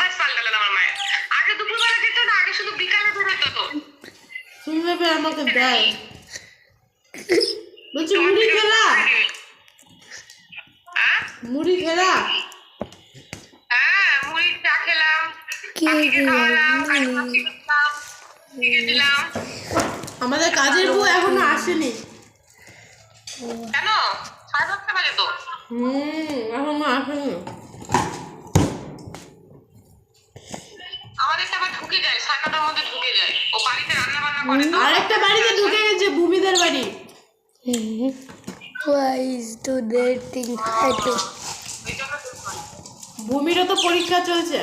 অভ্যাস পাল্টালেন আমার মায়ের। আগে দুপুরবেলা দিত না, আগে শুধু বিকালে বেরোতো তো। শুনবে আমাকে দেয় বলছি মুড়ি খেলা মুড়ি খেলা হ্যাঁ মুড়ি চা খেলাম, পাখিকে খাওয়ালাম, কাজু পাখি দিলাম, দিয়ে দিলাম। আমাদের কাজের বউ এখনো আসেনি। কেন 7:30 বাজে তো। এখনো আসেনি। আমাদেরটা আবার ঢুকে যায়, 9:30টার মধ্যে ঢুকে যায়। ও বাড়িতে রান্না বান্না করে তো। আরেকটা বাড়িতে ঢুকে গেছে, ভূমিদের বাড়ি। Why is do that thing happen? ওই জন্য তো ভূমিরও তো পরীক্ষা চলছে।